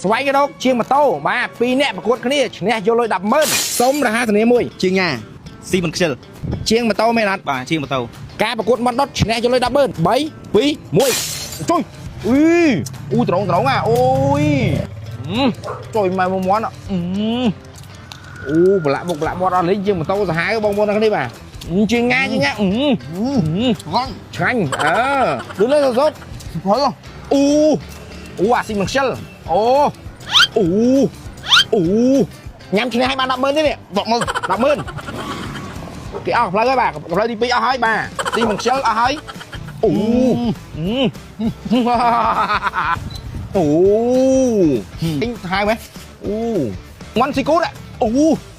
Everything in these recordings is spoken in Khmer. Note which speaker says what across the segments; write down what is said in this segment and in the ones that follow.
Speaker 1: ស្វែងរកជាងម៉ូតូបាទពីរនាក់ប្រកួតគ្នាឈ្នះយកលុយ100000សុំរហ័សធានាមួយ
Speaker 2: ជាងញ៉ាស៊ីមិនខ្ជិល
Speaker 1: ជាងម៉ូតូមែនអត់
Speaker 2: បាទជាងម៉ូតូ
Speaker 1: ការប្រកួតមាត់ដុតឈ្នះយកលុយ100000 3 2 1ជួយអូត្រង់អូយជួយមកមួយមាត់អូប្រឡាក់មុខប្រឡាក់មាត់អស់លេងជាងម៉ូតូសាហាវបងប្អូនទាំងនេះបាទជាងងាឆ្ងាញ់លឿនលើសុទ្ធហល់អូអាស៊ីមិនខ្ជិលអូញ៉ាំឈ្នះឲ្យបាន100000ទេនេះ100000គេអស់ផ្លូវហើយបាទផ្លូវទី2អស់ហើយបាទស៊ីមិនខ្ជិលអស់ហើយអូអញហៅមែនងន់ស៊ីគូត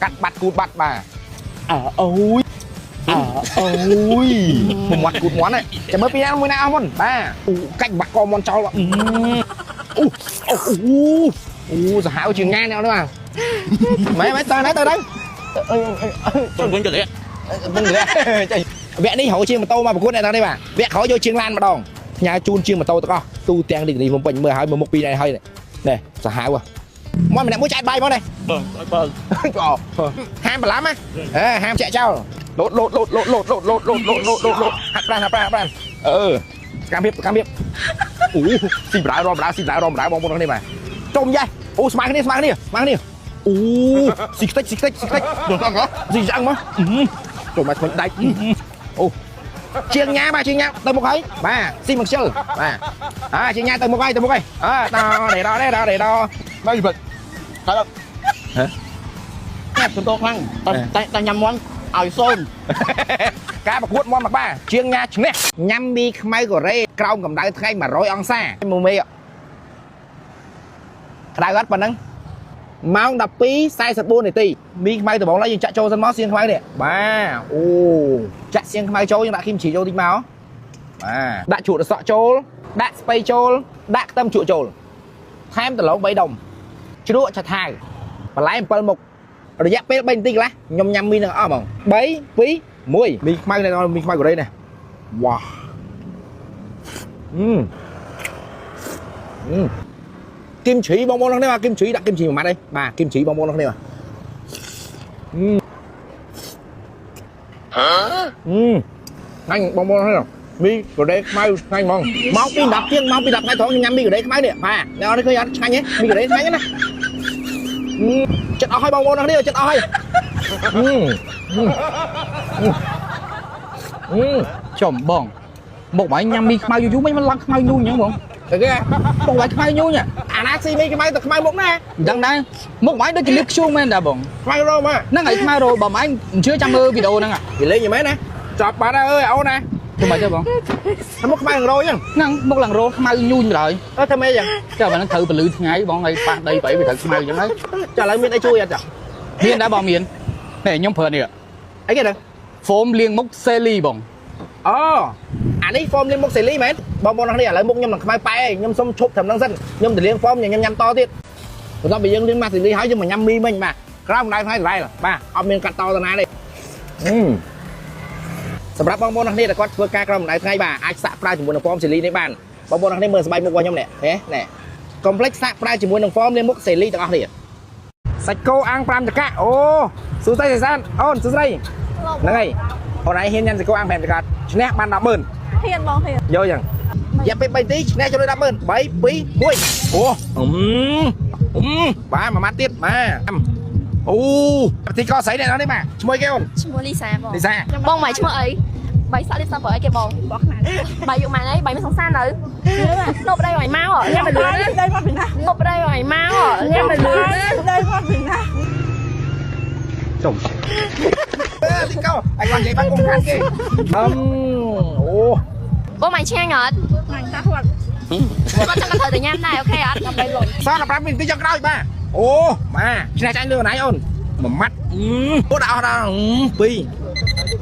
Speaker 1: កាត់បាត់គូតបាត់បាទអូយមាត់គូតមាត់ហ្នឹងចាំមើលពីណាមួយណាអស់មុនបាទកាច់បាក់កមាត់ចោលអូសាហាវជាងងានេះបាទម៉ែទៅណាទៅវិញទៅលេវគ្គនេះហៅជាងម៉ូតូមកប្រកួតអ្នកទាំងនេះបាទវគ្គក្រោយយកជាងឡានម្ដងផ្ញើជូនជាងម៉ូតូទាំងអស់ទូទាំងឌីក្រីភ្នំពេញមើលឲ្យមើលមុខពីនេះហើយនេះសាហាវមកម្នាក់មួយចែកបាយមកនេះបើហាមបន្លាំហាមចាក់ចោលលោតហាត់ប្រាំកាមៀបអូស៊ីបដៅរំដៅបងប្អូននេះបាទចុំយ៉េះអូស្មើគ្នាអូស៊ីខ្ទេចស៊ីយ៉ាងមកចូលមកខ្លួនដាច់អូជាងញ៉ាបាទជាងញ៉ាទៅមុខហើយបាទស៊ីមិនខ្ជិលបាទជាងញ៉ាទៅមុខហើយដល់នេះបិទកាត់ហ៎ញ៉ាំទៅខ្លាំងតែញ៉ាំមាន់ឲ្យសូនការប្រកួតមាន់មកបាទជាងញ៉ាឈ្នះញ៉ាំមីខ្មៅកូរ៉េក្រោមកម្ដៅថ្ងៃ100អង្សាមួយមេក្តៅអត់ប៉ុណ្ណឹងម៉ោង 12:44 នាទីមីខ្មៅដំបងឡើយយើងចាក់ចូលសិនមកសៀងខ្មៅនេះបាទអូចាក់សៀងខ្មៅចូលយើងដាក់គីមជីចូលតិចមកបាទដាក់ជ្រក់ត្រសក់ចូលដាក់ស្ពៃចូលដាក់ខ្ទឹមជ្រក់ចូលថែមដលង3ដុំជ្រក់ឆាថាវបន្លែ7មុខរយៈពេល3នាទីកន្លះខ្ញុំញ៉ាំមីនឹងអស់ហ្មង3 2 1មីខ្មៅនេះមីខ្មៅកូរ៉េនេះវ៉ាគីមជីបងប្អូននេះបាទគីមជីដាក់គីមជីមួយម៉ាត់ទេបាទគីមជីបងប្អូននេះបាទងាញ់បងប្អូននេះមីកូរ៉េខ្មៅងាញ់ហ្មងមកពី10ជាងមកពី10ថ្ងៃត្រង់ញ៉ាំមីកូរ៉េខ្មៅនេះបាទអ្នកនេះឃើញអត់ឆ្ងាញ់ទេមីកូរ៉េឆ្ងាញ់ណាចិត្តអស់ហើយបងប្អូននេះចិត្តអស់ហើយ
Speaker 3: ចំបងមកបាយញ៉ាំមីខ្មៅយូរមិនឡើងខ្មៅញូញអញ្ចឹងបង
Speaker 1: ទៅគេ
Speaker 3: មកបាយខ្មៅញូញ
Speaker 1: អាណាស៊ីមីខ្មៅទៅខ្មៅមុខណា
Speaker 3: ដឹងដែរមកបាយដូចជាលៀបខ្ជូមែនតាបង
Speaker 1: ខ្មៅរោម
Speaker 3: ហ្នឹងហើយខ្មៅរោបើបាយមិនជឿចាំមើលវីដេអូហ្នឹង
Speaker 1: វាលេងយ៉ាងម៉េចណាចប់បាត់ហើយអើយអូនណា
Speaker 3: ធ្វើម៉េចទេបង
Speaker 1: មុខខ្មៅរោអញ្ចឹង
Speaker 3: ហ្នឹងមុខឡើងរោខ្មៅញូញបណ្ដោយ
Speaker 1: ធ្វើម៉េចអញ្ចឹង
Speaker 3: ចាបើហ្នឹងត្រូវពលឺថ្ងៃបងហើយប៉ះដីប្រៃវាត្រូវខ្មៅអញ្ចឹងហើយ
Speaker 1: ចាឥឡូវមានអីជួយអត់ចា
Speaker 3: មានដែរបងមាននេះខ្ញុំប្រើនេះ
Speaker 1: អីគេទៅ
Speaker 3: ហ្វូមលាងមុខសេលីបង
Speaker 1: អូអានេះហ្វូមលាងមុខសេលីមែនបងប្អូននេះឥឡូវមុខខ្ញុំនឹងខ្មៅប៉ែខ្ញុំសុំឈប់ត្រឹមហ្នឹងសិនខ្ញុំទៅលាងហ្វូមញ៉ាំតទៀតបន្ទាប់ពីយើងលាងម៉ាសេលីហើយយើងមកញ៉ាំមីមិញបាទក្រោមដៅថ្ងៃដដែលបាទអត់មានកាត់តទៅណាទេសម្រាប់បងប្អូននេះដែលគាត់ធ្វើការក្រោមដៅថ្ងៃបាទអាចសាក់ប្រើជាមួយនឹងហ្វូមសេលីនេះបានបងប្អូននេះមើលស្បែកមុខរបស់ខ្ញុំនេះណែកុំភ្លេចសាក់ប្រើជាមួយនឹងហ្វូមលាងមុខសេលីទាំងអស់គ្នាសាច់គោអាំង5ចង្កាក់អូសួស្ដីសានអូនសួស្ដីហ្នឹងហើយអូនឯងហ៊ានញ៉ាំសាច់គោអាំង5ចង្កាក់ឈ្នះបាន100000ហ៊ាន
Speaker 4: បងហ៊ាន
Speaker 1: យកយ៉ាងរយៈពេល3នាទីឈ្នះចូល100000 3 2 1អូបាទមួយម៉ាត់ទៀតបាទអូប្រតិកោស្រីនេះនេះបាទឈ្មោះគេអូន
Speaker 4: ឈ្មោះលីសាបង
Speaker 1: លីសា
Speaker 4: បងម៉ៃឈ្មោះអីបាយសាក់លីសាបើអីគេបងបោះខ្នាតបាយយកម៉ានអីបាយមានសង្សារនៅនប់ប្តីឲ្យមកញ៉ាំទៅលឿនដៃមកពីណានប់ប្តីឲ្យមកញ៉ាំទៅលឿនដៃមកពីណា
Speaker 1: ចុំទីកោអញបាននិយាយបានកុំខានគេអូ
Speaker 4: បងម៉ៃឆ្ងាញ់អត់ឆ្ងាញ់តាគាត់គាត់ចាំទៅញ៉ាំដែរអូខេអត់ដើម្បីលុយ
Speaker 1: សល់15នាទីចុងក្រោយបាទអូបាទឆ្នះចាញ់លឿនណាយអូនមួយម៉ាត់អូដាក់អស់ដល់2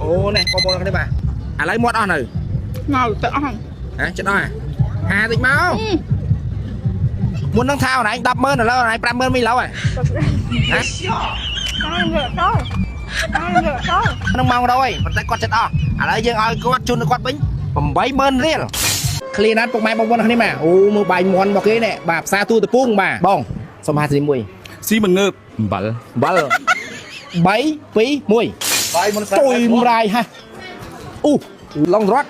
Speaker 1: អូនេះបងប្អូននេះបាទឥឡូវមាត់អស់នៅ
Speaker 4: មកទៅអស់
Speaker 1: ហ៎ចិត្តអស់ហាតិចមកមុននឹងថាអូនឯង100000ឥឡូវអូនឯង50000មីឡូវហ៎នឹងម៉ោង100ប៉ុន្តែគាត់ចិត្តអស់ឥឡូវយើងឲ្យគាត់ជូនទៅគាត់វិញ80000រៀលឃ្លៀនណាត់ពុកម៉ែបងប្អូនគ្នាមកអូមើលបាយមន់មកគេនេះបាទផ្សារទូតពូងបាទបង សុំ50មួយ
Speaker 2: ស៊ីមិនងើបអំបិល
Speaker 1: 7 3 2 1
Speaker 2: បាយមុន
Speaker 1: ជួយមរាយហ่ะអូឡងរត់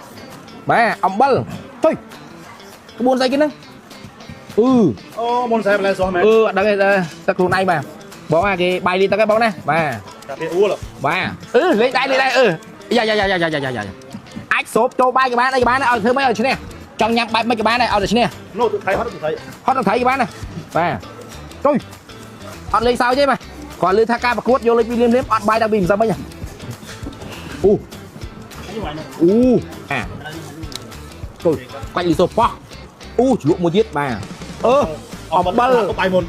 Speaker 1: បាទអំបិលទុយក្បួនស្អីគេហ្នឹងអូ
Speaker 2: មុនខ្សែបន្លែសោះមែន
Speaker 1: អឺអត់ដឹងទេទឹកខ្លួនឯងបាទបងអាគេបាយលីទឹកឯងបងណាបាទ
Speaker 2: តែវាអួល
Speaker 1: បាទលេងដែរយ៉ាអាចសោបចូលបាយក៏បានអីក៏បានឲ្យធ្វើមិនឲ្យឈ្នះចង់ញ៉ាំបាយមិនក៏បានដែរឲ្យតែឈ្នះ
Speaker 2: នោះទឹកថៃហត់ទឹកថៃ
Speaker 1: ហត់នឹងថៃក៏បានដែរបាទទុយអត់លេងសើចទេបាទគាត់លើថាការប្រកួតយកលេខពីលៀមអត់បាយដល់ពីមិនសមវិញអូអាទុយបាច់លីសូប៉ោះអូជ្រក់មួយទៀតបាទអំបិល
Speaker 2: បាយមុន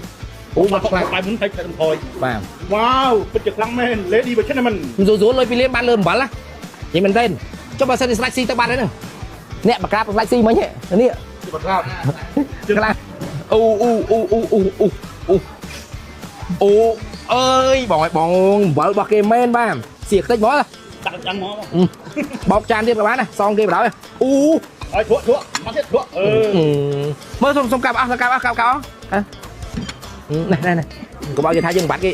Speaker 1: អូមកខ្លាំង
Speaker 2: បាយមុនថៃកំថយ
Speaker 1: បាទ
Speaker 2: វ៉ាវពិតជាខ្លាំងមែន Lady បើចិត្តមិន
Speaker 1: ស្រួលលុយពីលៀមបានលើអំបិលណានិយាយមែនទេចុះបើសិនស្លាច់ស៊ីទៅបាត់ហើយហ្នឹងអ្នកបក្រាបស្លាច់ស៊ីមិញនេះ
Speaker 2: បាត់ក្រាប
Speaker 1: ខ្លាំងអូអើយបងអំបិលរបស់គេមែនបាទសៀកតិចហ្មង
Speaker 2: ដាក់ចាំមក
Speaker 1: បោកចានទៀតក៏បានដែរសងគេបណ្ដោយអូ
Speaker 2: ឲ្យធក់មកទៀតធក់
Speaker 1: មើលសុំកាប់អស់កាប់អស់ណែកុំឲ្យគេថាយើងបាត់គេ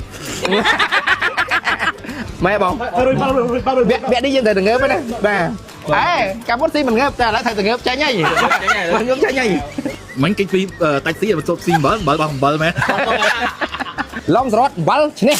Speaker 1: ម៉ែបងវគ្គនេះយើងត្រូវទៅងើបណាបាទអេកាប់មុនស៊ីមិនងើបតែឥឡូវត្រូវទៅងើបចាញ់ហើយងើបចាញ់ហើយ
Speaker 2: មិញគេពីតាច់ស៊ីមកសុតស៊ីអំបិលរបស់អំបិលមែន
Speaker 1: ឡងសរតអំបិលឈ្នះ